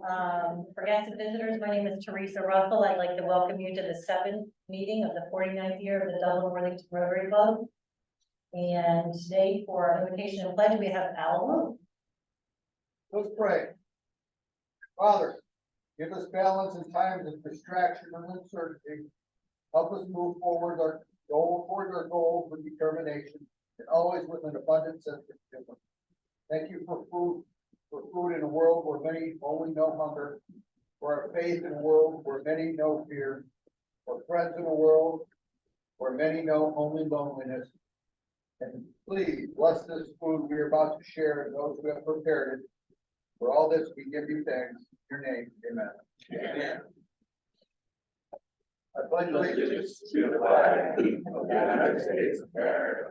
For guests and visitors, my name is Teresa Russell. I'd like to welcome you to the 7th meeting of the 49th year of the Dublin Worthington Rotary Club. And today for our invocation and pledge, we have Al. Let's pray. Father, give us balance in times of distraction and uncertainty. Help us move forward towards our goals with determination and always with an abundant sense of humor. Thank you for food in a world where many only know hunger, for our faith in a world where many know fear, for friends in a world where many know only loneliness. And please bless this food we are about to share and those who have prepared it. For all this, we give you thanks. In your name, amen. Amen. I pledge allegiance to the flag of the United States of America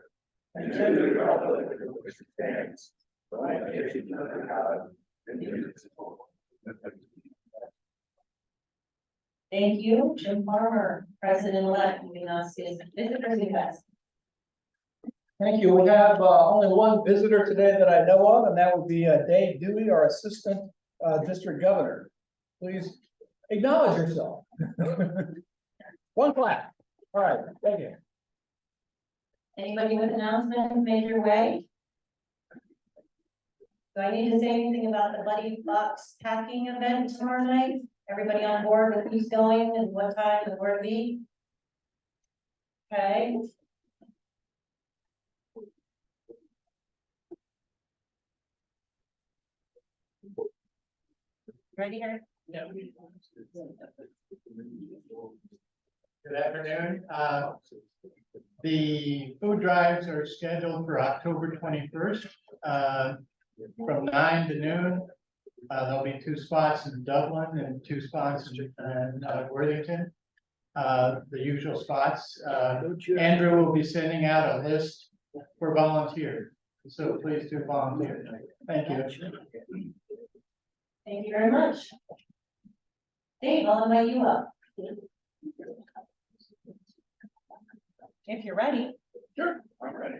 and to the republic for which it stands, one nation under God, indivisible. Thank you, Jim Farmer, President-elect, moving us to visitors and guests. Thank you. We have only one visitor today that I know of, and that would be Dave Dewey, our Assistant District Governor. Please acknowledge yourself. One clap. All right, thank you. Anybody with announcements made your way? Do I need to say anything about the Buddy Box packing event tomorrow night? Everybody on board with who's going and what time and where to be? Okay. Ready here? Yeah. Good afternoon. The food drives are scheduled for October 21st from 9 to noon. There'll be 2 spots in Dublin and 2 spots in Worthington. The usual spots. Andrew will be sending out a list for volunteers. So please do volunteer. Thank you. Thank you very much. Dave, I'll invite you up. If you're ready. Sure, I'm ready.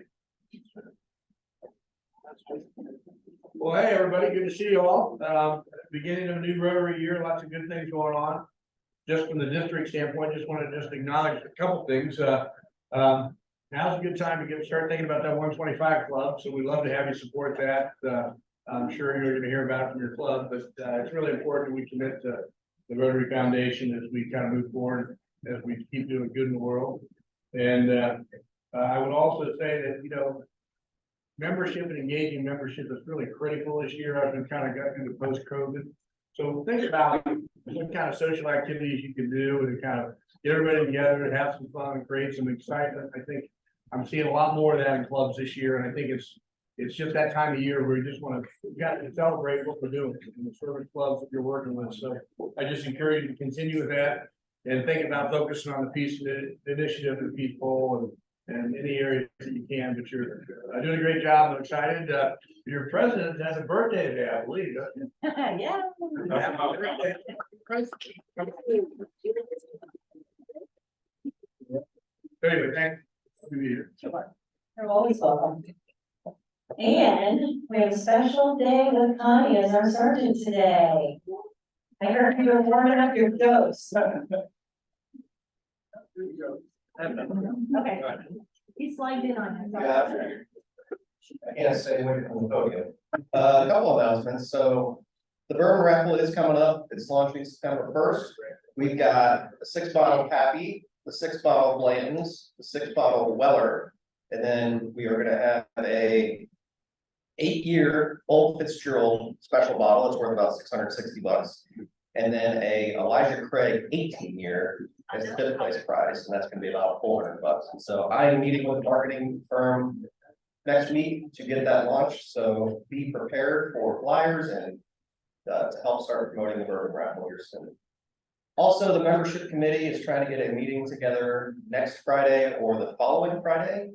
Well, hey, everybody, good to see you all. Beginning of a new Rotary year, lots of good things going on. Just from the district standpoint, just want to acknowledge a couple things. Now's a good time to start thinking about that 125 club. So we'd love to have you support that. I'm sure you're going to hear about it from your club, but it's really important we commit to the Rotary Foundation as we kind of move forward, as we keep doing good in the world. And I would also say that, membership and engaging membership is really critical this year. I've been kind of got into post-COVID. So think about what kind of social activities you can do and kind of get everybody together and have some fun and create some excitement. I think I'm seeing a lot more of that in clubs this year. And I think it's just that time of year where you just want to celebrate what we're doing in the service clubs that you're working with. So I just encourage you to continue with that and think about focusing on the peace initiative and people and any areas that you can. But you're doing a great job. I'm excited. Your president has a birthday today, I believe. Yeah. Anyway, thanks. Sure. You're always welcome. And we have a special day with Connie as our sergeant today. I heard you were warming up your dose. Okay. He slid in on you. Yeah. I can't stay away from the podium. A couple announcements. So the bourbon raffle is coming up. It's launching September 1st. We've got a 6-bottle Pappy, the 6-bottle Blanton's, the 6-bottle Weller, and then we are going to have a 8-year Old Fitzgerald special bottle. It's worth about $660, and then a Elijah Craig 18-year as the 5th place prize, and that's going to be about $400. And so I am meeting with a marketing firm next week to get that launched. So be prepared for flyers and to help start promoting the bourbon raffle here soon. Also, the membership committee is trying to get a meeting together next Friday or the following Friday.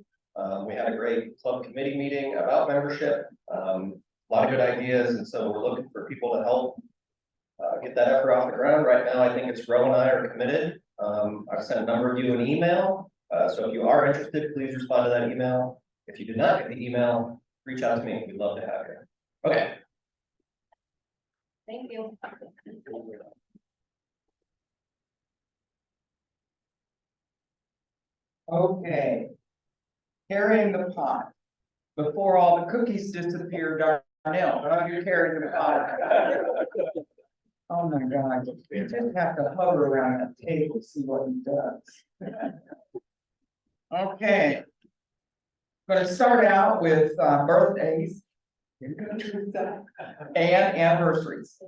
We had a great club committee meeting about membership, a lot of good ideas, and so we're looking for people to help get that effort off the ground. Right now, I think it's Ro and I are committed. I've sent a number of you an email, so if you are interested, please respond to that email. If you did not get the email, reach out to me. We'd love to have you. Okay. Thank you. Okay. Carrying the pot. Before all the cookies disappear, Darnell, you're carrying the pot. Oh my God, you just have to hover around that table to see what he does. Okay. Gonna start out with birthdays. You're gonna do that. And anniversaries.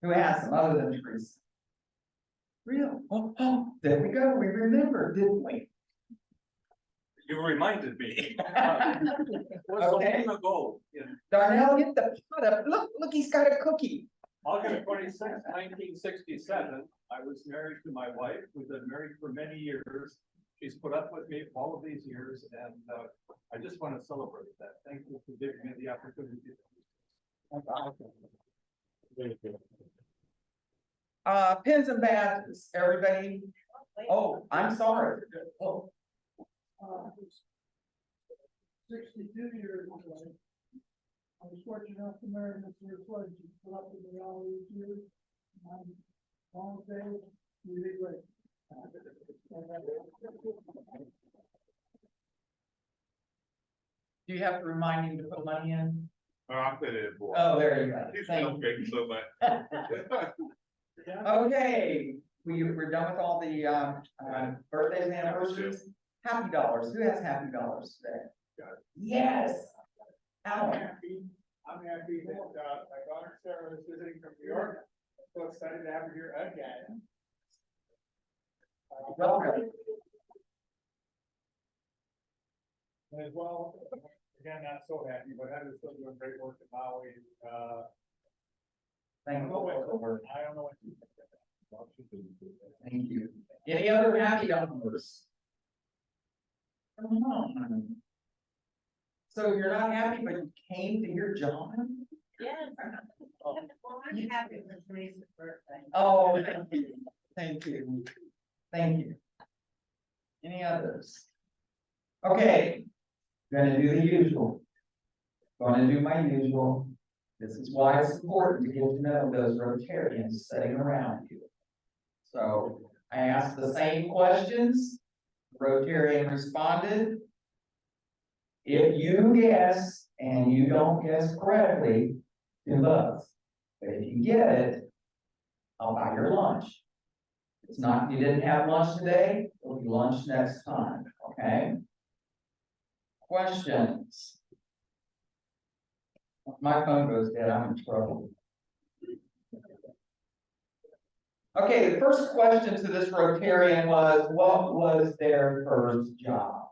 Who has some other than Teresa? Real? Oh, there we go. We remembered, didn't we? You reminded me. Okay. Ago, Darnell, get the pot up. Look, he's got a cookie. August 26th, 1967, I was married to my wife. We've been married for many years. She's put up with me all of these years, and I just want to celebrate that. Thank you for giving me the opportunity. Pins and badges, everybody. Oh, I'm sorry. Oh, 62 years ago, I was fortunate enough to marry Mr. Floyd. She put up with me all these years. I'm long day, really great. do you have to remind me to put money in? I'm good, boy. Oh, there you go. He's Thank you. so much. Okay, we're done with all the birthdays and anniversaries. Happy dollars. Who has happy dollars today? Yes. Alan. I'm happy that my daughter Sarah is visiting from New York. So excited to have her here again. Welcome. And as well, again, not so happy, but Heather's still doing great work in Maui. Thank you for the work. I don't know what. Thank you. Any other happy dollars? Come on. So you're not happy, but you came to your job? Yes. Well, I'm happy for Teresa's birthday. Oh, thank you. Thank you. Thank you. Any others? Okay, gonna do the usual. Gonna do my usual. This is why it's important to get to know those Rotarians sitting around you. So I asked the same questions. Rotarian responded. If you guess and you don't guess correctly, do both. But if you get it, I'll buy your lunch. It's not, you didn't have lunch today, it'll be lunch next time, okay? Questions? If my phone goes dead, I'm in trouble. Okay, the first question to this Rotarian was, what was their first job?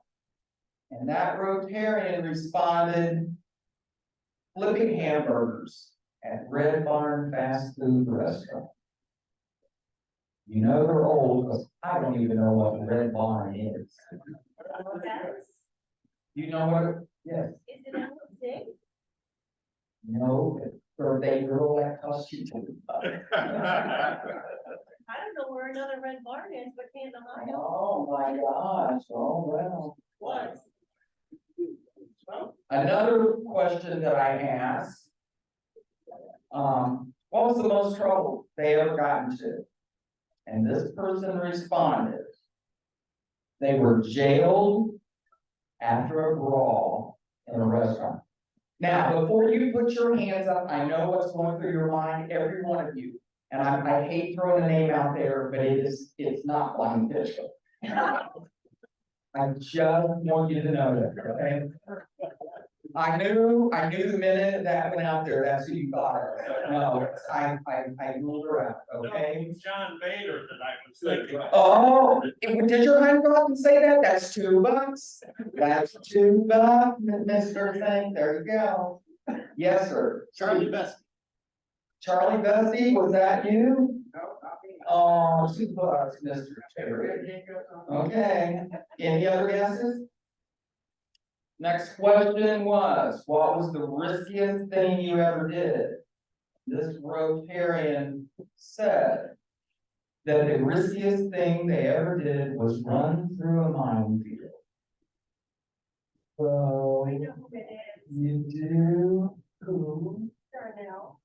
And that Rotarian responded, flipping hamburgers at Red Barn fast food restaurant. You know they're old because I don't even know what the Red Barn is. You know what? Yes. Is it Ellen Zig? No, birthday girl that cost you $2. I don't know where another Red Barn is, but Canton, Ohio. Oh my gosh, oh well. Was. Another question that I asked, what was the most trouble they ever got into? And this person responded, they were jailed after a brawl in a restaurant. Now, before you put your hands up, I know what's going through your mind, every one of you. And I hate throwing a name out there, but it's not Blind Bishop. I just want you to know that, okay? I knew the minute that went out there, that's who you thought of. No, I ruled her out, okay? John Bader that I was thinking. Oh, did your honey go up and say that? That's $2. That's $2, Mr. Thing. There you go. Yes, sir. Charlie Best. Charlie Bessie, was that you? Oh, $2, Mr. Terry. Okay, any other guesses? Next question was, what was the riskiest thing you ever did? This Rotarian said that the riskiest thing they ever did was run through a minefield. So, I know who it is. you do? Who? Darnell.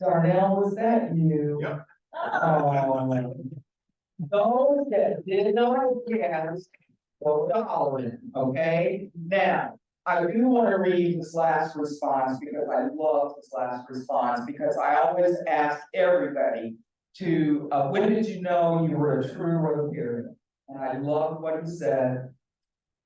Darnell, was that you? Yep. Oh. Those that did not guess, go to Holland, okay? Now, I do want to read this last response because I love this last response, because I always ask everybody to, when did you know you were a true Rotarian? And I love what he said.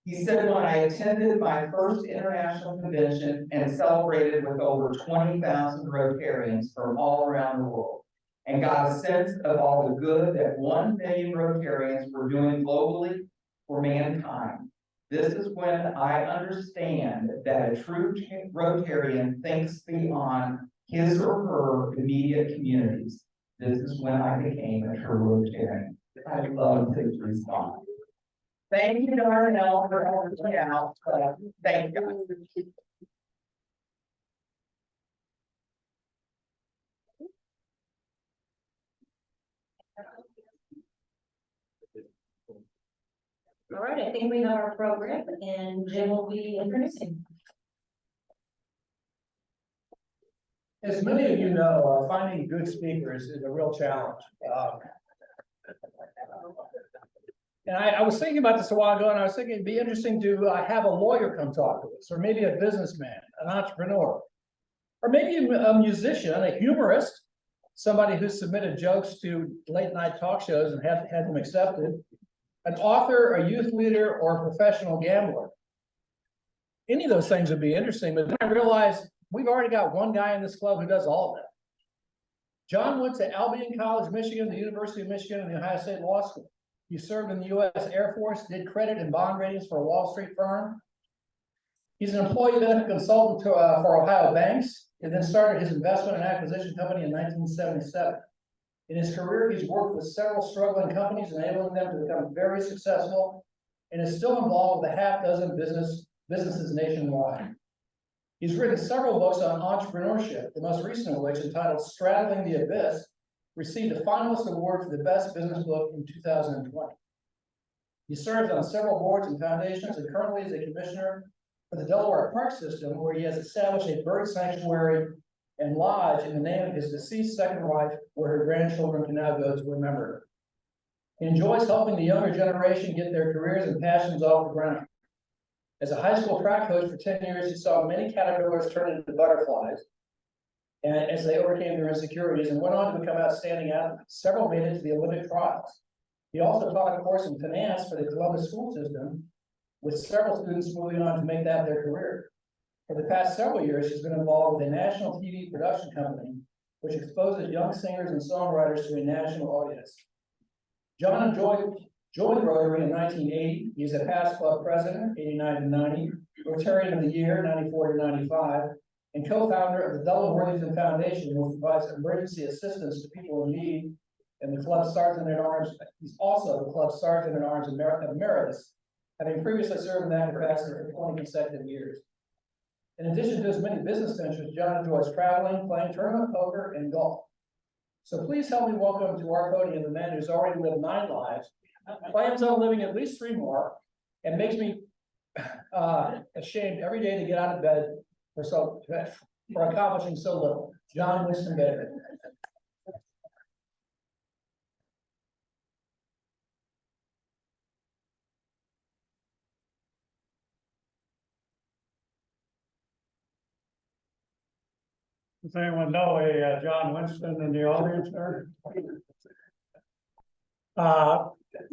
He said, when I attended my first international convention and celebrated with over 20,000 Rotarians from all around the world, and got a sense of all the good that 1 million Rotarians were doing globally for mankind. This is when I understand that a true Rotarian thinks beyond his or her immediate communities. This is when I became a true Rotarian. I love his response. Thank you, Darnell, for helping me out. Thank you. All right, I think we have our program and Jim will be introducing. As many of you know, finding good speakers is a real challenge. And I was thinking about this a while ago, and I was thinking it'd be interesting to have a lawyer come talk to us, or maybe a businessman, an entrepreneur, or maybe a musician, a humorist, somebody who submitted jokes to late night talk shows and had them accepted, an author, a youth leader, or a professional gambler. Any of those things would be interesting, but then I realized we've already got one guy in this club who does all of that. John went to Albion College, Michigan, the University of Michigan, and the Ohio State Law School. He served in the U.S. Air Force, did credit and bond ratings for a Wall Street firm. He's an employee benefit consultant for Ohio banks, and then started his investment and acquisition company in 1977. In his career, he's worked with several struggling companies, enabling them to become very successful, and is still involved with a half dozen businesses nationwide. He's written several books on entrepreneurship, the most recent of which, entitled Straddling the Abyss, received a finalist award for the best business book in 2020. He serves on several boards and foundations, and currently is a commissioner for the Delaware Park System, where he has established a bird sanctuary and lodge in the name of his deceased second wife, where her grandchildren can now go to remember her. He enjoys helping the younger generation get their careers and passions off the ground. As a high school track coach for 10 years, he saw many caterpillars turn into butterflies, and as they overcame their insecurities and went on to become outstanding athletes. Several made it to the Olympic trials. He also taught a course in finance for the Columbus school system, with several students moving on to make that their career. For the past several years, he's been involved with a national TV production company, which exposes young singers and songwriters to a national audience. John joined Rotary in 1980. He's a past club president, 89 to 90, Rotarian of the Year, 94 to 95, and co-founder of the Dublin-Worthington Foundation, which provides emergency assistance to people in need, and the club Sergeant at Arms. He's also the club Sergeant at Arms Emeritus, having previously served in that capacity for 20 consecutive years. In addition to his many business ventures, John enjoys traveling, playing tournament poker, and golf. So please help me welcome to our podium the man who's already lived 9 lives, plans on living at least 3 more, and makes me ashamed every day to get out of bed for accomplishing so little. John Winston Baker. Does anyone know a John Winston in the audience there?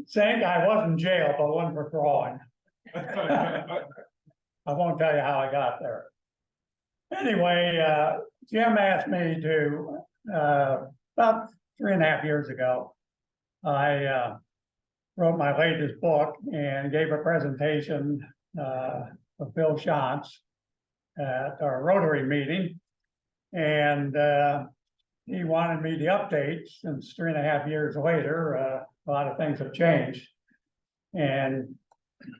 Saying I was in jail, but wasn't for fraud. I won't tell you how I got there. Anyway, Jim asked me to, about 3.5 years ago, I wrote my latest book and gave a presentation of Bill Shantz at our Rotary meeting. And he wanted me to update, since 3.5 years later, a lot of things have changed. And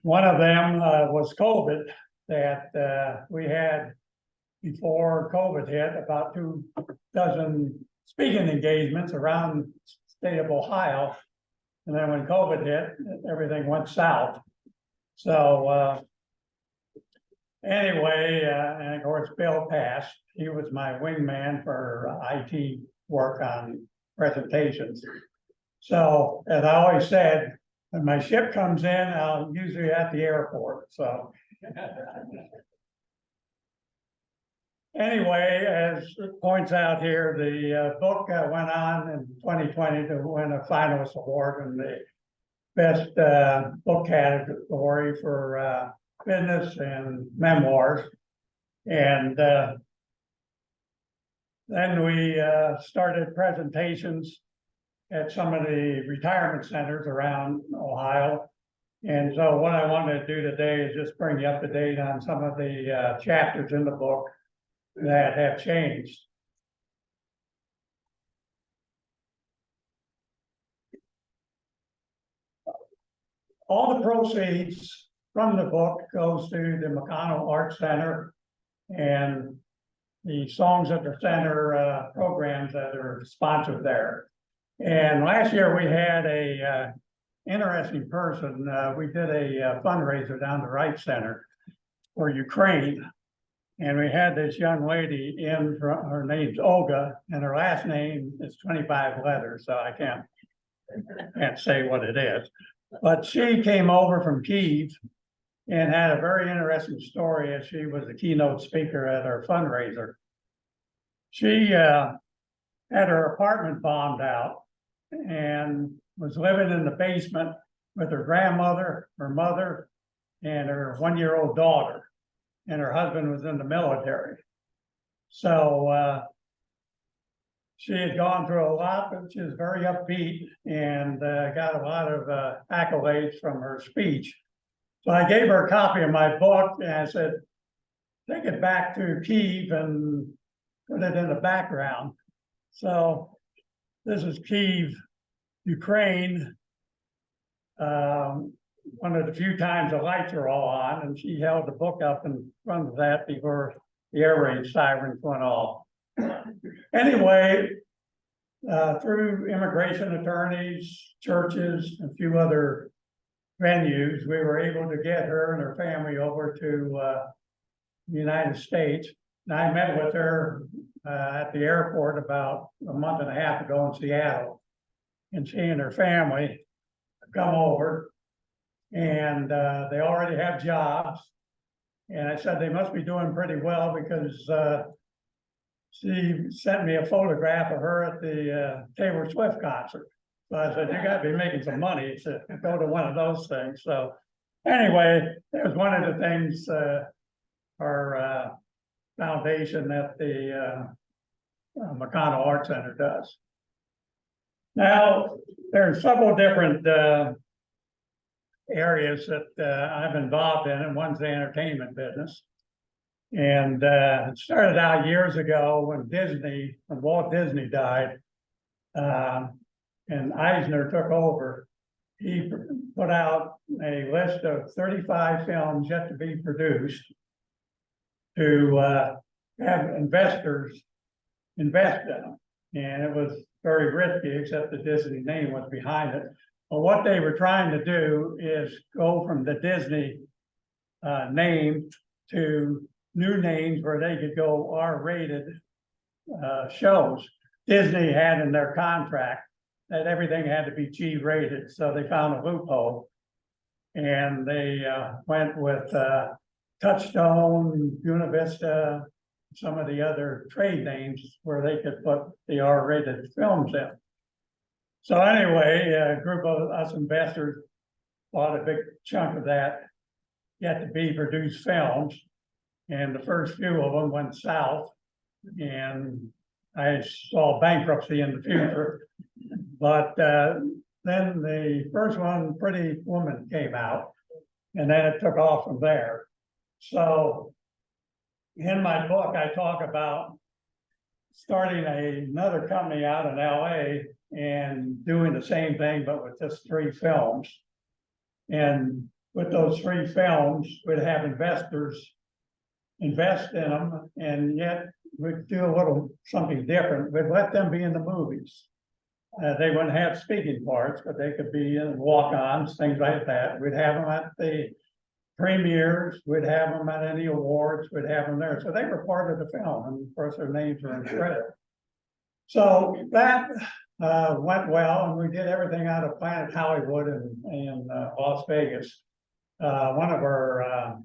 one of them was COVID, that we had before COVID hit, about 24 speaking engagements around the state of Ohio. And then when COVID hit, everything went south. So Anyway, and of course, Bill passed. He was my wingman for IT work on presentations. So, as I always said, when my ship comes in, I'm usually at the airport, so. Anyway, as it points out here, the book went on in 2020 to win a finalist award in the best book category for business and memoirs. And then we started presentations at some of the retirement centers around Ohio. And so what I wanted to do today is just bring you up to date on some of the chapters in the book that have changed. All the proceeds from the book goes to the McConnell Arts Center and the Songs at the Center programs that are sponsored there. And last year we had a interesting person. We did a fundraiser down the Wright Center for Ukraine. And we had this young lady in, her name's Olga, and her last name is 25 letters, so I can't say what it is. But she came over from Kyiv and had a very interesting story as she was the keynote speaker at our fundraiser. She had her apartment bombed out and was living in the basement with her grandmother, her mother, and her one-year-old daughter. And her husband was in the military. So she had gone through a lot, but she was very upbeat and got a lot of accolades from her speech. So I gave her a copy of my book and I said, take it back to Kyiv and put it in the background. So this is Kyiv, Ukraine. One of the few times the lights are all on, and she held the book up in front of that before the air raid sirens went off. Anyway, through immigration attorneys, churches, and a few other venues, we were able to get her and her family over to the United States. And I met with her at the airport about a month and a half ago in Seattle. And she and her family come over. And they already have jobs. And I said they must be doing pretty well because she sent me a photograph of her at the Taylor Swift concert. So I said, you gotta be making some money to go to one of those things. So anyway, it was one of the things our foundation at the McConnell Art Center does. Now, there are several different areas that I'm involved in, and one's the entertainment business. And it started out years ago when Walt Disney died, and Eisner took over. He put out a list of 35 films yet to be produced to have investors invest in them. And it was very risky, except the Disney name was behind it. But what they were trying to do is go from the Disney name to new names where they could go R-rated shows. Disney had in their contract that everything had to be G-rated, so they found a loophole. And they went with Touchstone, Univista, some of the other trade names where they could put the R-rated films in. So anyway, a group of us investors bought a big chunk of that yet to be produced films. And the first few of them went south, and I saw bankruptcy in the future. But then the first one, Pretty Woman, came out, and then it took off from there. So in my book, I talk about starting another company out in LA and doing the same thing, but with just 3 films. And with those 3 films, we'd have investors invest in them, and yet we'd do a little something different. We'd let them be in the movies. They wouldn't have speaking parts, but they could be in walk-ons, things like that. We'd have them at the premieres, we'd have them at any awards, we'd have them there, so they were part of the film, and of course, their names were in credit. So that, went well, and we did everything out of Planet Hollywood in Las Vegas. One of our,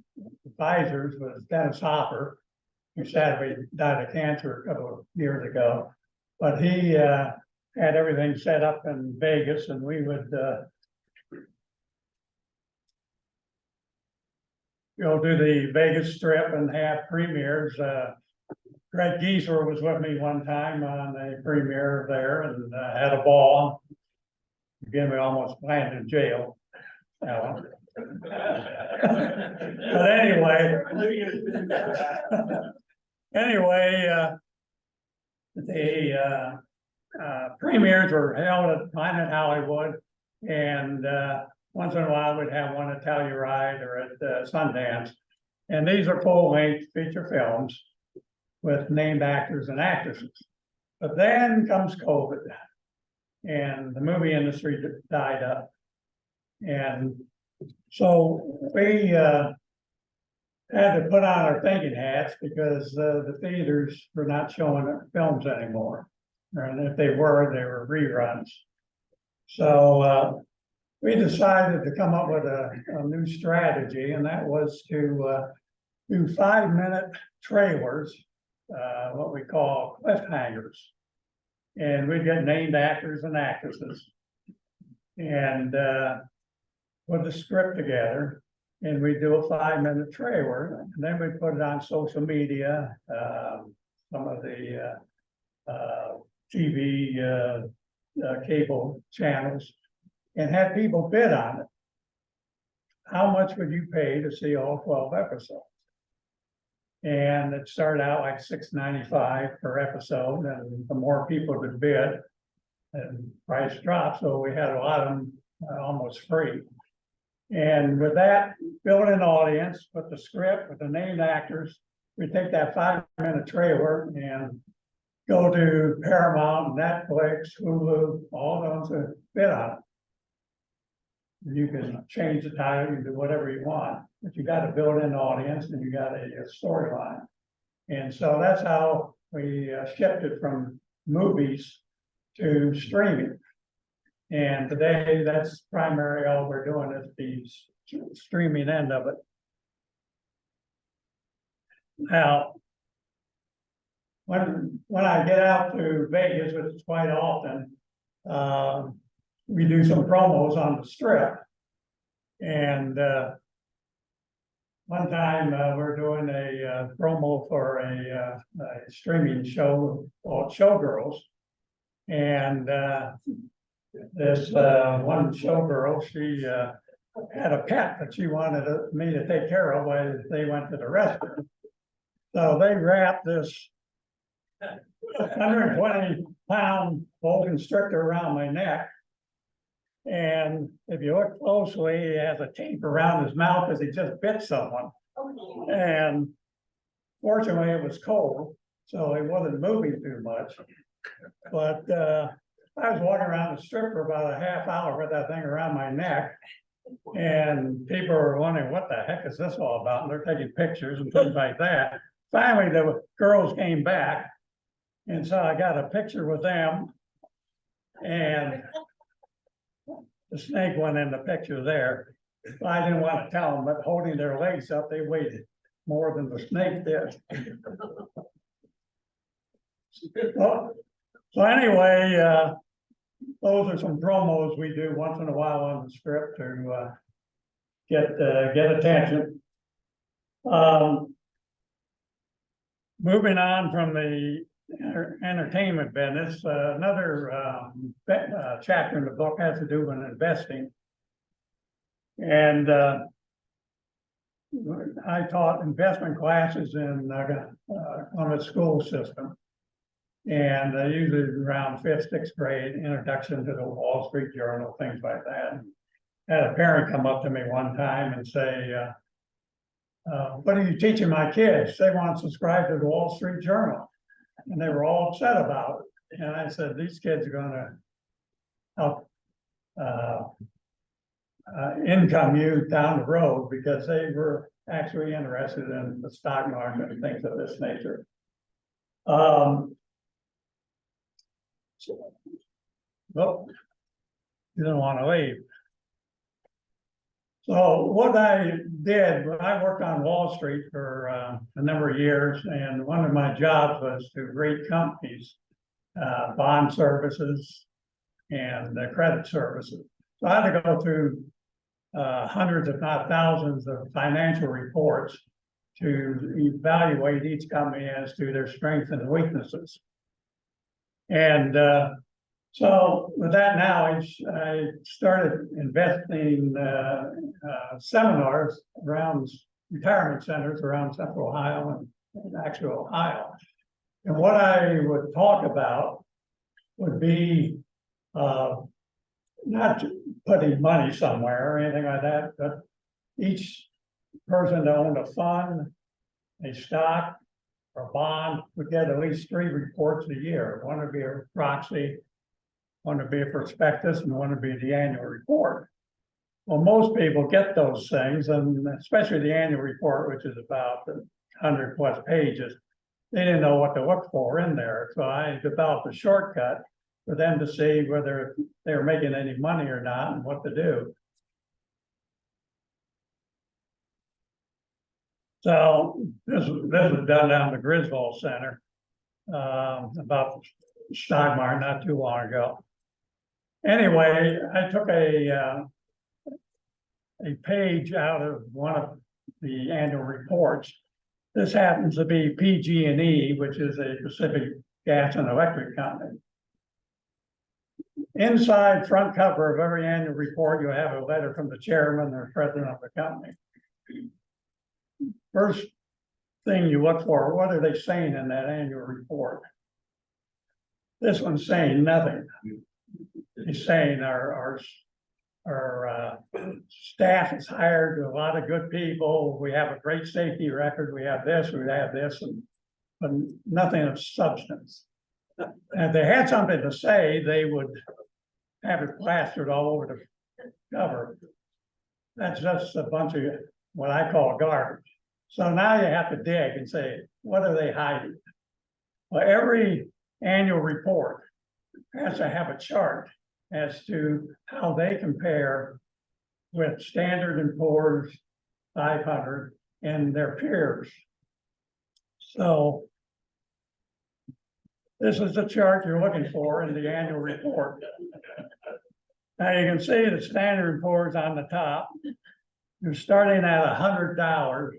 advisors was Dennis Hopper, who sadly died of cancer a couple of years ago. But he, had everything set up in Vegas, and we would, do the Vegas Strip and have premieres. Greg Geezer was with me one time on a premiere there and had a ball. Again, we almost landed in jail. But anyway. Anyway, the premieres were held at Planet Hollywood, and once in a while we'd have one at Telluride or at Sundance. And these are full-length feature films with named actors and actresses. But then comes COVID, and the movie industry died up. And so we had to put on our thinking hats because the theaters were not showing films anymore. And if they were reruns. So we decided to come up with a new strategy, and that was to do 5-minute trailers, what we call cliffhangers. And we'd get named actors and actresses and put the script together, and we'd do a 5-minute trailer, and then we put it on social media, some of the TV, cable channels, and had people bid on it. How much would you pay to see all 12 episodes? And it started out like $6.95 per episode, and the more people that bid, and price dropped, so we had a lot of them almost free. And with that, build an audience, with the script, with the named actors, we take that 5-minute trailer and go to Paramount, Netflix, Hulu, all those that bid on it. You can change the title, you can do whatever you want, but you got to build an audience and you got a storyline. And so that's how we shifted from movies to streaming. And today, that's primarily all we're doing is the streaming end of it. Now, when I get out to Vegas, which is quite often, we do some promos on the Strip. And one time we're doing a promo for a streaming show called Showgirls. And this one showgirl, she had a pet that she wanted me to take care of while they went to the restroom. So they wrapped this 120-pound boa constrictor around my neck. And if you look closely, he has a tape around his mouth because he just bit someone. And fortunately, it was cold, so he wasn't moving too much. But I was walking around the Strip for about a half hour with that thing around my neck. And people were wondering, what the heck is this all about? And they're taking pictures and things like that. Finally, the girls came back. And so I got a picture with them. And the snake went in the picture there. I didn't want to tell them, but holding their legs up, they weighed more than the snake did. Well, so anyway, those are some promos we do once in a while on the Strip to get attention. Moving on from the entertainment business, another chapter in the book has to do with investing. And I taught investment classes in on the school system. And usually around 5th, 6th grade, introduction to the Wall Street Journal, things like that. Had a parent come up to me one time and say, what are you teaching my kids? They want to subscribe to the Wall Street Journal. And they were all upset about it. And I said, these kids are going to help income youth down the road because they were actually interested in the stock market and things of this nature. Well, you don't want to leave. So what I did, I worked on Wall Street for a number of years, and one of my jobs was to rate companies, bond services and credit services. So I had to go through hundreds, if not thousands, of financial reports to evaluate each company as to their strengths and weaknesses. And so with that knowledge, I started investing seminars around retirement centers around Central Ohio and actual Ohio. And what I would talk about would be not putting money somewhere or anything like that, but each person that owned a fund, a stock, or bond would get at least 3 reports a year. One would be a proxy, one would be a prospectus, and one would be the annual report. Well, most people get those things, and especially the annual report, which is about 100 plus pages. They didn't know what to look for in there, so I developed a shortcut for them to see whether they were making any money or not and what to do. So this was done down the Griswold Center about the stock market not too long ago. Anyway, I took a page out of one of the annual reports. This happens to be PG&E, which is a Pacific Gas and Electric company. Inside front cover of every annual report, you have a letter from the chairman or president of the company. First thing you look for, what are they saying in that annual report? This one's saying nothing. He's saying our staff is hired a lot of good people. We have a great safety record. We have this, but nothing of substance. And if they had something to say, they would have it plastered all over the cover. That's just a bunch of what I call garbage. So now you have to dig and say, what are they hiding? Well, every annual report has to have a chart as to how they compare with Standard & Poor's 500 and their peers. So this is the chart you're looking for in the annual report. Now you can see the Standard & Poor's on the top. You're starting at $100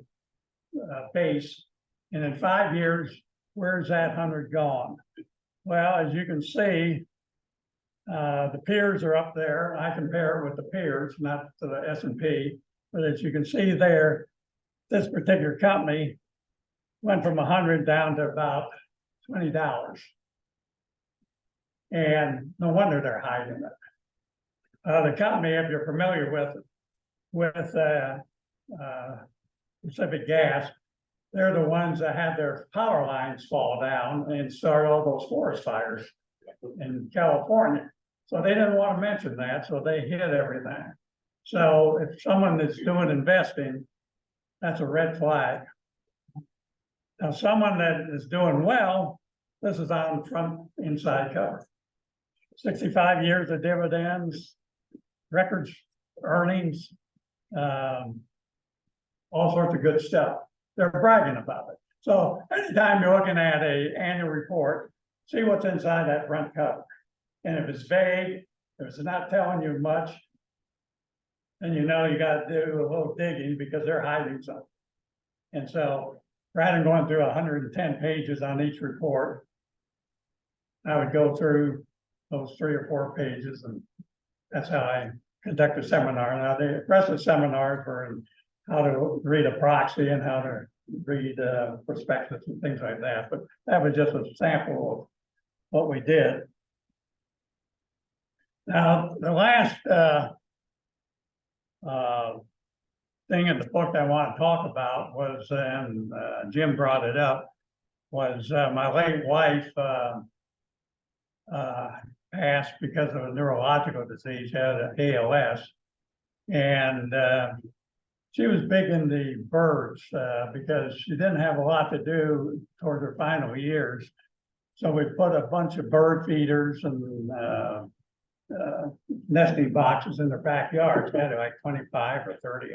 base, and in 5 years, where's that 100 gone? Well, as you can see, the peers are up there. I compare it with the peers, not to the S&P, but as you can see there, this particular company went from 100 down to about $20. And no wonder they're hiding it. The company, if you're familiar with Pacific Gas, they're the ones that had their power lines fall down and start all those forest fires in California. So they didn't want to mention that, so they hid everything. So if someone is doing investing, that's a red flag. Now, someone that is doing well, this is on front inside cover. 65 years of dividends, records, earnings, all sorts of good stuff. They're bragging about it. So anytime you're looking at an annual report, see what's inside that front cover. And if it's vague, if it's not telling you much, then you know you got to do a little digging because they're hiding something. And so rather than going through 110 pages on each report, I would go through those 3 or 4 pages, and that's how I conduct a seminar. Now, the rest of the seminars were in how to read a proxy and how to read prospectus and things like that. But that was just a sample of what we did. Now, the last thing in the book I want to talk about was, and Jim brought it up, was my late wife passed because of a neurological disease. She had an ALS, And, she was big into birds, because she didn't have a lot to do toward her final years. So we put a bunch of bird feeders and, nesting boxes in their backyards. We had like 25 or 30 of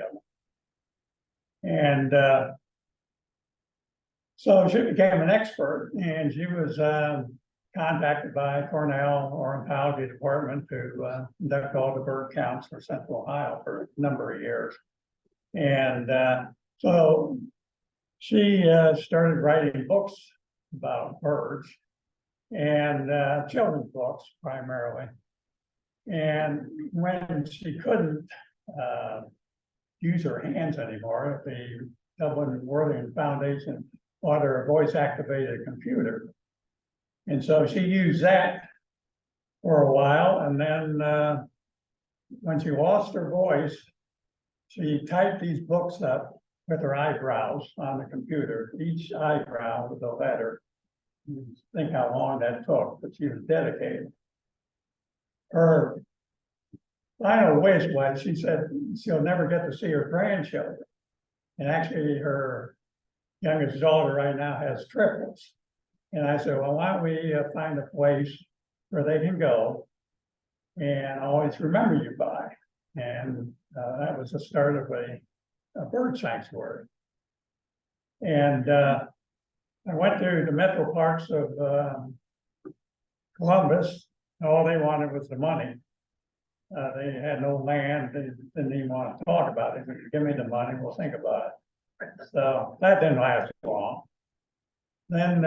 them. And, so she became an expert, and she was, contacted by Cornell Ornithology Department to, conduct all the bird counts for Central Ohio for a number of years. And, so she, started writing books about birds and, children's books primarily. And when she couldn't, use her hands anymore, the Dublin Worthingham Foundation bought her a voice-activated computer. And so she used that for a while, and then, when she lost her voice, she typed these books up with her eyebrows on the computer, each eyebrow with a letter. You think how long that took, but she was dedicated. Her final wish was, she said she'll never get to see her grandchildren. And actually, her youngest daughter right now has triplets. And I said, well, why don't we find a place where they can go and always remember you by? And that was the start of a bird sanctuary. And I went to the metro parks of Columbus. All they wanted was the money. They had no land. They didn't even want to talk about it. If you give me the money, we'll think about it. So that didn't last long. Then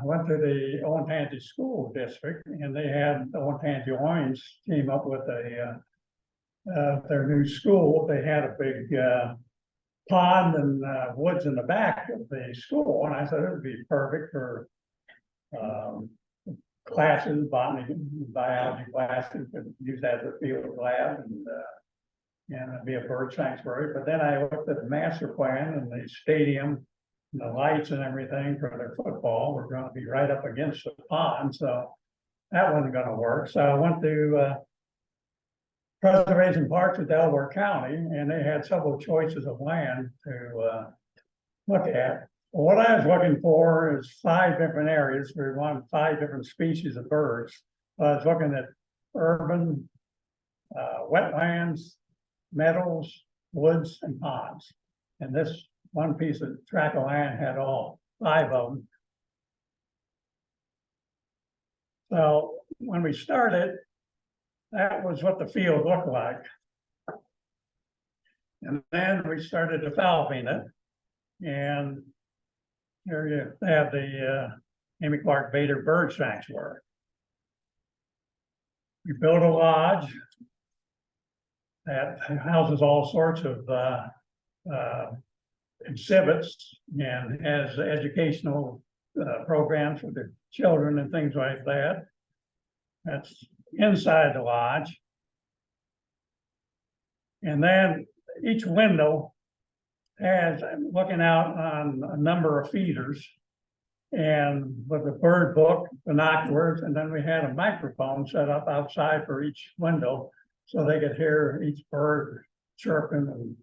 went to the Olentangy School District, and they had the Olentangy Lions came up with their new school. They had a big pond and woods in the back of the school, and I said it would be perfect for classes, botany, biology classes, could use that as a field lab, and it'd be a bird sanctuary. But then I looked at the master plan, and the stadium, and the lights and everything for their football were going to be right up against the pond, so that wasn't going to work. So I went to Preservation Parks of Delaware County, and they had several choices of land to look at. What I was looking for is 5 different areas. We wanted 5 different species of birds. I was looking at urban, wetlands, meadows, woods, and ponds. And this one piece of tract of land had all 5 of them. So when we started, that was what the field looked like. And then we started developing it. And here you have the Amy Clark Bader Bird Sanctuary. We built a lodge that houses all sorts of exhibits and has educational programs for the children and things like that. That's inside the lodge. And then each window has looking out on a number of feeders and with a bird book, binoculars, and then we had a microphone set up outside for each window so they could hear each bird chirping and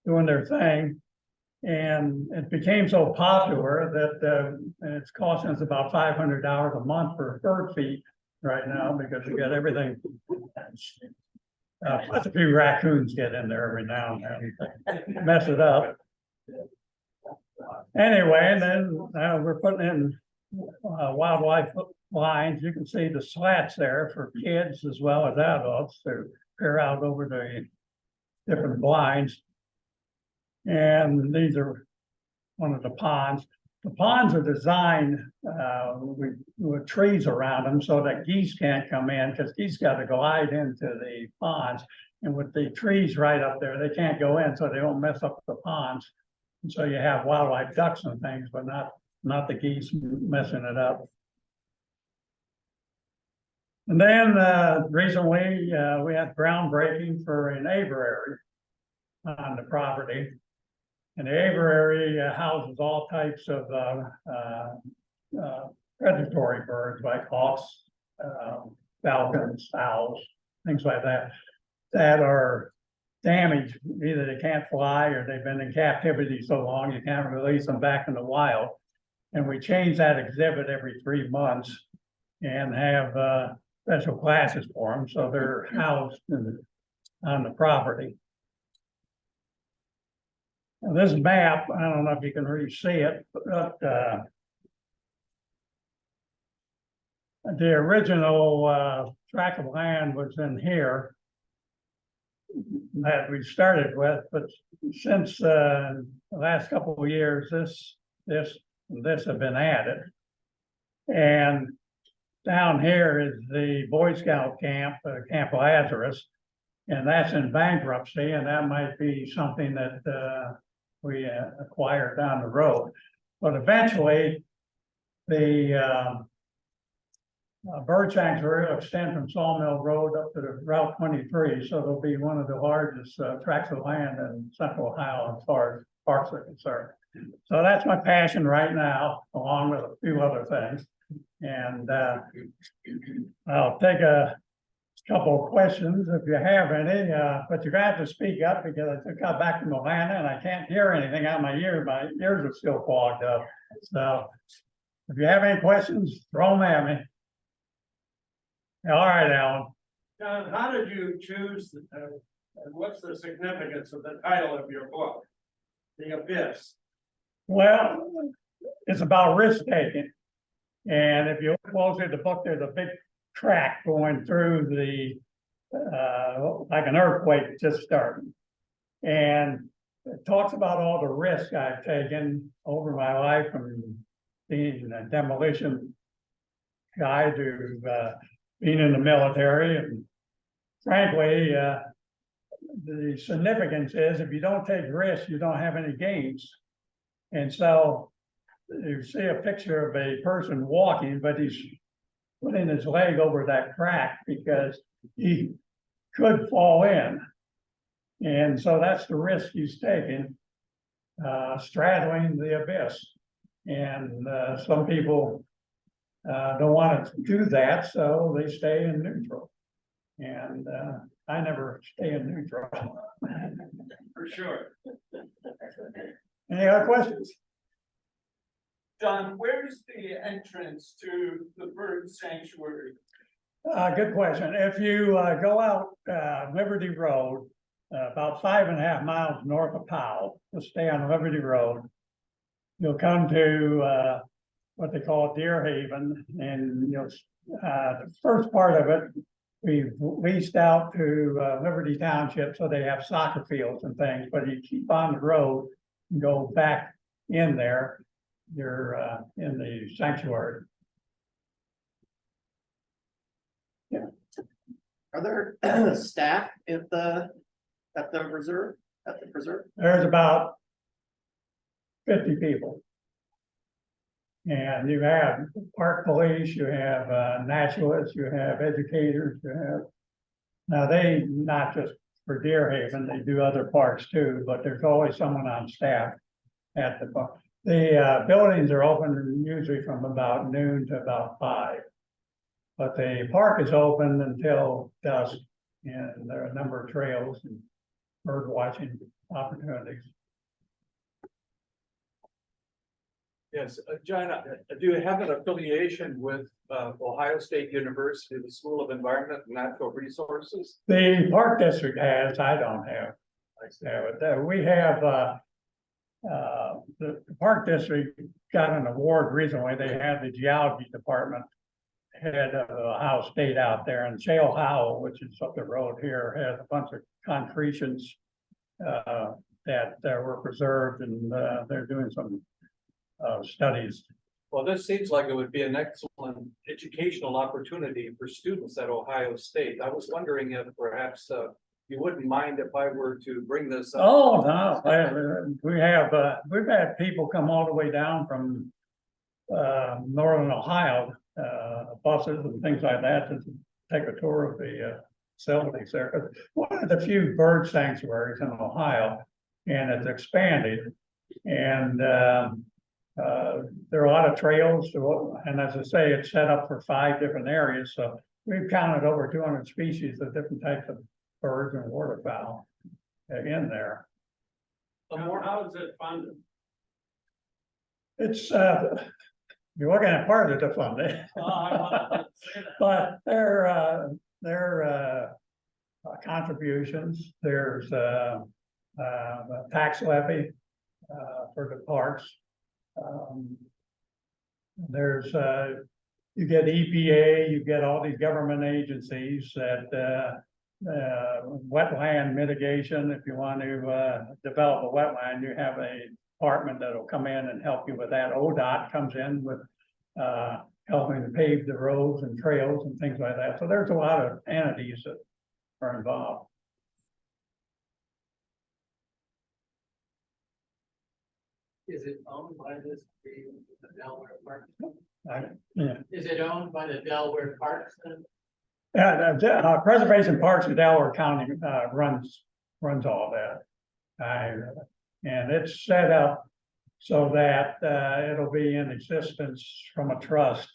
doing their thing. And it became so popular that it's costing us about $500 a month for bird feed right now, because we got everything. Plus a few raccoons get in there every now and then, mess it up. Anyway, and then we're putting in wildlife blinds. You can see the slats there for kids as well as adults to peer out over the different blinds. And these are one of the ponds. The ponds are designed with trees around them so that geese can't come in, because geese got to glide into the ponds. And with the trees right up there, they can't go in, so they don't mess up the ponds. And so you have wildlife ducks and things, but not the geese messing it up. And then recently we had groundbreaking for an aviary on the property. And the aviary houses all types of predatory birds like hawks, falcons, owls, things like that. that are damaged, either they can't fly or they've been in captivity so long, you can't release them back in the wild. And we change that exhibit every 3 months and have, special classes for them, so they're housed on the property. Now, this map, I don't know if you can really see it, but, the original, tract of land was in here that we started with, but since, the last couple of years, this have been added. And down here is the Boy Scout camp, Camp Lazarus, and that's in bankruptcy, and that might be something that, we acquire down the road. But eventually, the, bird sanctuary will extend from Sawmill Road up to the Route 23, so it'll be one of the largest, tracts of land in central Ohio as far as parks are concerned. So that's my passion right now, along with a few other things. And I'll take a couple of questions if you have any, but you're gonna have to speak up because I just got back from Atlanta and I can't hear anything out of my ears. My ears are still clogged up. So if you have any questions, throw them at me. All right, Alan. John, how did you choose, and what's the significance of the title of your book? The Abyss. Well, it's about risk taking. And if you look closer at the book, there's a big track going through the, like an earthquake just starting. And it talks about all the risk I've taken over my life, from being a demolition guy to, being in the military. And frankly, the significance is if you don't take risks, you don't have any gains. And so you see a picture of a person walking, but he's putting his leg over that crack because he could fall in. And so that's the risk he's taking, straddling the abyss. And some people don't want to do that, so they stay in neutral. And I never stay in neutral. For sure. Any other questions? John, where's the entrance to the bird sanctuary? Good question. If you go out Liberty Road, about 5.5 miles north of Powell, just stay on Liberty Road, you'll come to what they call Deer Haven, and the first part of it we've leased out to Liberty Township, so they have soccer fields and things. But you keep on the road and go back in there, you're in the sanctuary. Are there staff at the reserve, There's about 50 people. And you have park police, you have naturalists, you have educators, you have. Now they, not just for Deer Haven, they do other parks too, but there's always someone on staff at the park. The buildings are open usually from about noon to about 5. But the park is open until dusk, and there are a number of trails and bird watching opportunities. Yes, John, do you have an affiliation with Ohio State University, the School of Environment and Natural Resources? The park district has, I don't have. We have, the park district got an award recently. They had the geology department head of Ohio State out there, and Shale Howell, which is up the road here, has a bunch of concretions that were preserved, and they're doing some studies. Well, this seems like it would be an excellent educational opportunity for students at Ohio State. I was wondering if perhaps you wouldn't mind if I were to bring this up. Oh, no, we've had people come all the way down from northern Ohio, buses and things like that to take a tour of the facilities there. One of the few bird sanctuaries in Ohio, and it's expanded. And there are a lot of trails, and as I say, it's set up for 5 different areas. So we've counted over 200 species of different types of birds and waterfowl in there. How is it funded? It's, you're looking at part of the funding. Oh, I wanted to say that. But there contributions, there's a tax levy for the parks. There's you get EPA, you get all these government agencies that wetland mitigation, if you want to develop a wetland, you have a department that'll come in and help you with that. ODOT comes in with helping to pave the roads and trails and things like that. So there's a lot of entities that are involved. Is it owned by the Delaware Park? Yeah. Is it owned by the Delaware Parks then? Preservation Parks of Delaware County runs all that. And it's set up so that it'll be in existence from a trust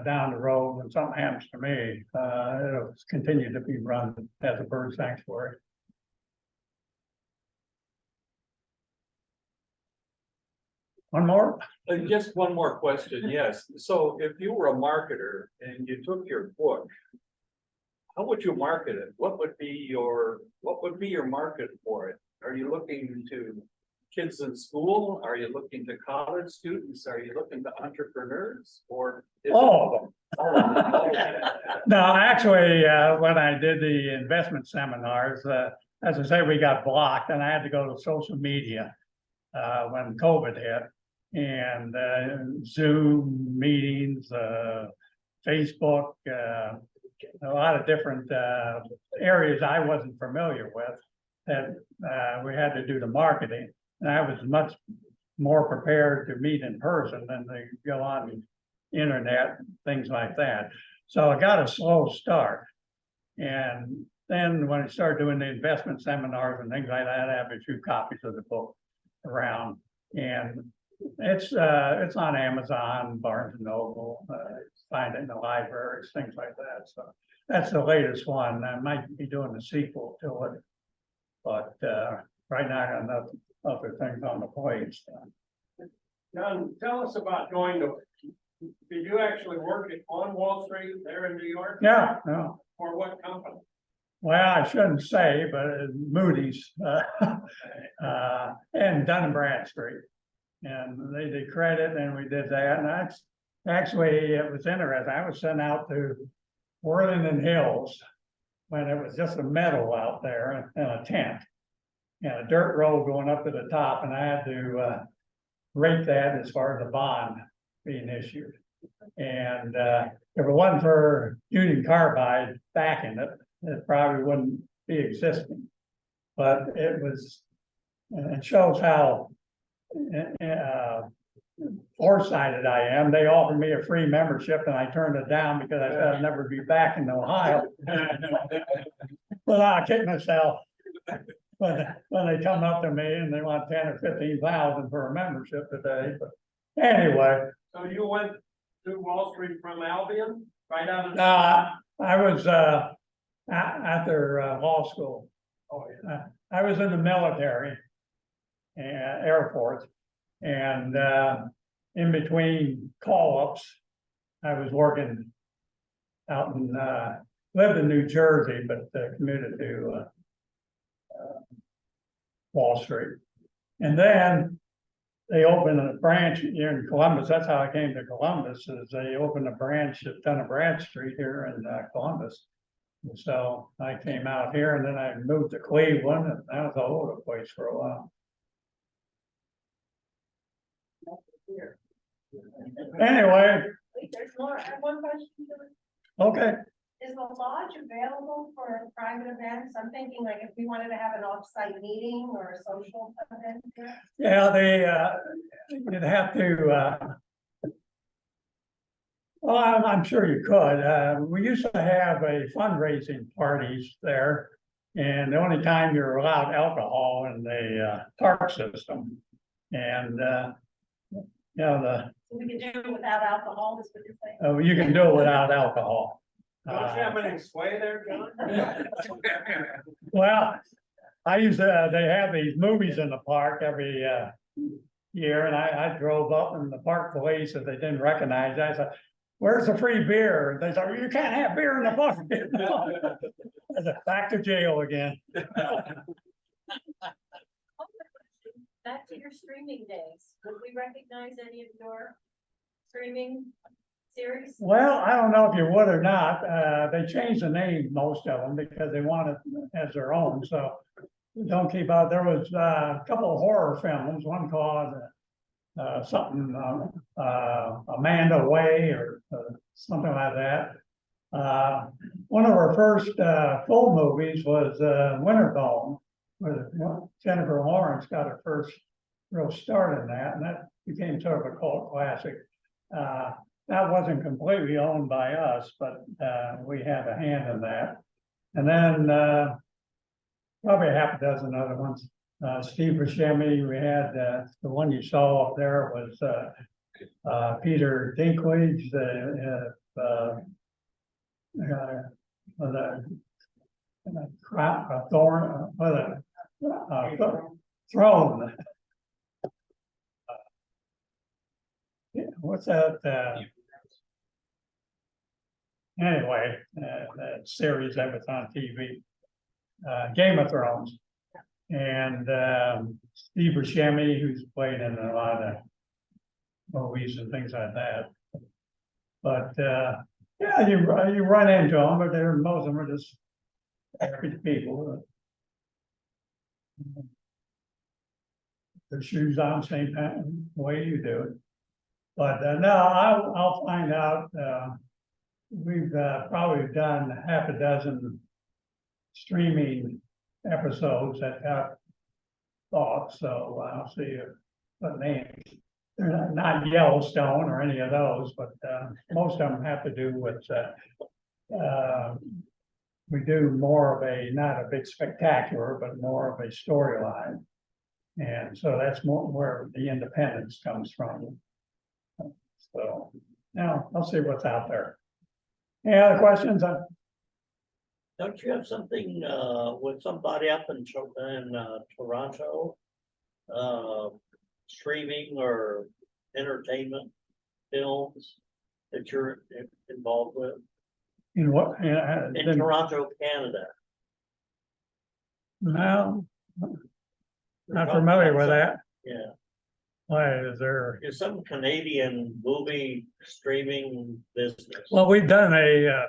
down the road. When something happens to me, it'll continue to be run as a bird sanctuary. One more? Just one more question, yes. So if you were a marketer and you took your book, how would you market it? What would be your market for it? Are you looking to kids in school? Are you looking to college students? Are you looking to entrepreneurs or? All of them. All of them. No, actually, when I did the investment seminars, as I say, we got blocked and I had to go to social media when COVID hit. And Zoom meetings, Facebook, a lot of different areas I wasn't familiar with that we had to do the marketing. And I was much more prepared to meet in person than to go on the internet, things like that. So I got a slow start. And then when I started doing the investment seminars and things like that, I have a few copies of the book around. And it's on Amazon, Barnes and Noble, find it in the libraries, things like that. So that's the latest one. I might be doing the sequel to it, but right now I got enough other things on the plate. So. John, tell us about going to, did you actually work on Wall Street there in New York? Yeah, no. For what company? Well, I shouldn't say, but Moody's and Dun & Bradstreet. And they did credit and we did that. And that's actually, it was interesting. I was sent out to Worthington Hills when it was just a meadow out there and a tent and a dirt road going up to the top. And I had to rate that as far as the bond being issued. And if it wasn't for Union Carbide backing it, it probably wouldn't be existing. But it shows how foresighted I am. They offered me a free membership and I turned it down because I said I'd never be back in Ohio. Well, I kick myself when they come up to me and they want 10 or 15,000 for a membership today. But anyway. So you went to Wall Street from Albion, right out of? I was after law school. Oh, yeah. I was in the military. Air Force, and in between call-ups, I was working out in lived in New Jersey, but commuted to Wall Street. And then they opened a branch here in Columbus. That's how I came to Columbus, is they opened a branch at Dun & Bradstreet here in Columbus. And so I came out here and then I moved to Cleveland and I was all over the place for a while. Anyway. Wait, there's more. I have one question. Okay. Is the lodge available for private events? I'm thinking like if we wanted to have an off-site meeting or a social event. Yeah, you'd have to, well, I'm sure you could. We used to have a fundraising parties there. And the only time you're allowed alcohol in the park system. And, you know, So we could do it without alcohol, is what you're saying? you can do it without alcohol. Don't you have any sway there, John? Well, I used to, they have these movies in the park every, year, and I drove up and the park police, if they didn't recognize, I said, where's the free beer? They said, you can't have beer in the park. I said, back to jail again. Back to your streaming days, would we recognize any of your streaming series? Well, I don't know if you would or not, they changed the name, most of them, because they want it as their own, so. Don't keep out, there was a couple of horror films, one called something, Amanda Way or something like that. One of our first full movies was Winter Bone, where Jennifer Lawrence got her first real start in that, and that became sort of a cult classic. That wasn't completely owned by us, but we had a hand in that. And then probably a half a dozen other ones. Steve Buscemi, we had, the one you saw up there was, Peter Dinklage, the Throne. Yeah, what's that, anyway, that series that was on TV. Game of Thrones. And Steve Buscemi, who's played in a lot of movies and things like that. But yeah, you run into them, but most of them are just average people. Their shoes on same time, way you do it. But no, I'll find out. We've probably done half a dozen streaming episodes that have thoughts, so I'll see what names. They're not Yellowstone or any of those, but most of them have to do with we do more of a, not a big spectacular, but more of a storyline. And so that's more where the independence comes from. So now I'll see what's out there. Any other questions? Don't you have something with somebody up in Toronto? Streaming or entertainment films that you're involved with? In what? In Toronto, Canada. No, not familiar with that. Yeah, Why is there? it's some Canadian movie streaming business. Well, we've done a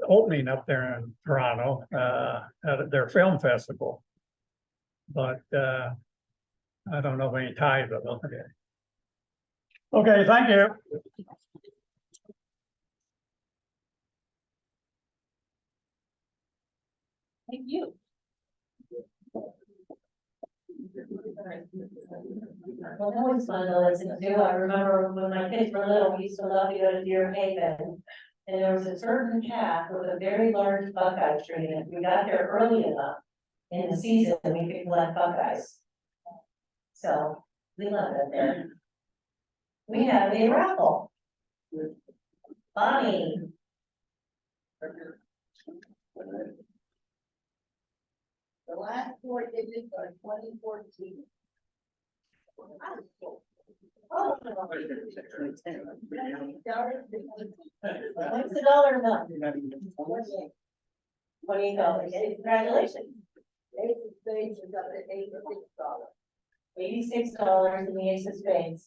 opening up there in Toronto, at their film festival. But, I don't know of any ties with them. Okay, thank you. Thank you. Well, that was fun to listen to. I remember when my kids were little, we used to love to go to Deer Haven. And there was a certain path with a very large buckeye tree, and if we got there early enough in the season, we could collect buckeyes. So we love it there. We have a raffle. Bonnie. The last four digits are 2014. Oh. What's the dollar amount? $28. Congratulations. Ace of spades is up at $86. $86 in the Ace of Spades.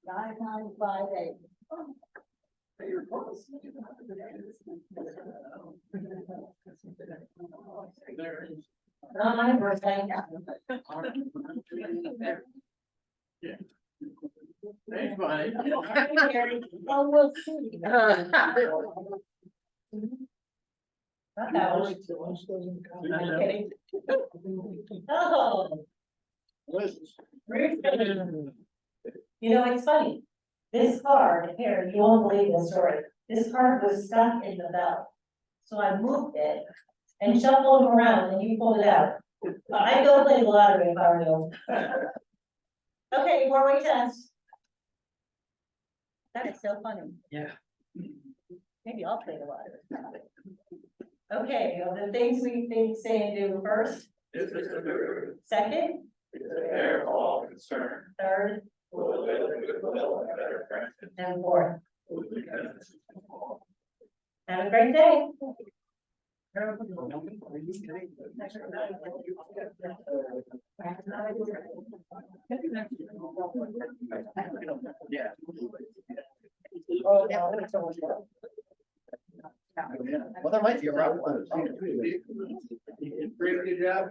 $9958. Not my birthday. Thanks, buddy. Oh, we'll see. Not that one. I'm kidding. Oh. You know, it's funny. This card here, you won't believe this story. This card was stuck in the belt. So I moved it and shuffle them around, and you pull it out. I'd go play the lottery if I were you. Okay, four-way test. That is so funny. Yeah. Maybe I'll play the lottery. Okay, of the things we think, say, and do first, second, third, and fourth. Have a great day. Yeah. Well, there might be a route. Great job.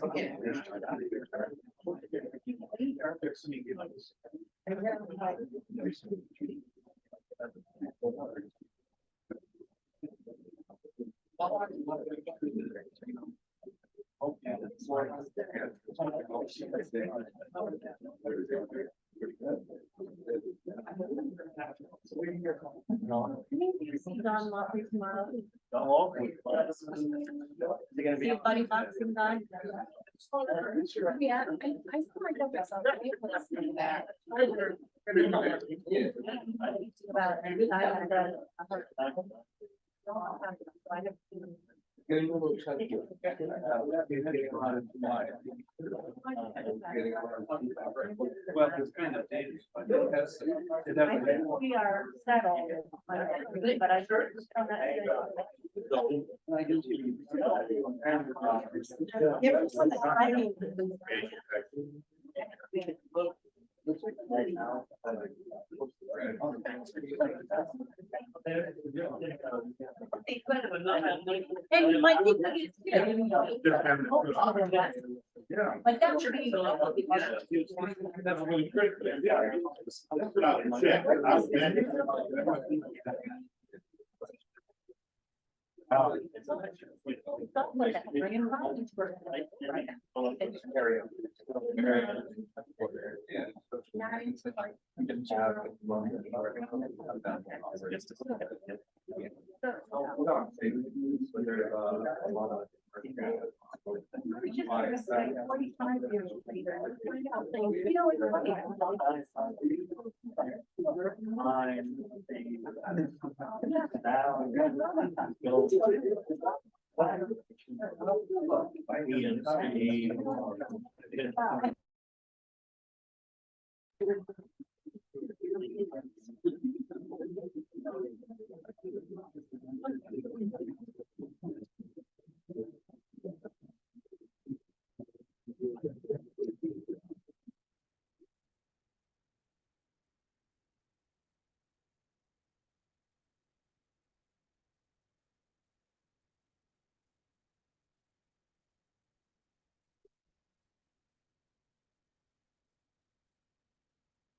Okay, that's not it. Don Motley tomorrow. See if Buddy Boxing Don. Yeah, I feel like that's that. Well, it's kind of dangerous, but it has- it I definitely- think we are settled, but I heard this from that. Give us some timing. And my thing is, like that should be. That's really critical. Yeah.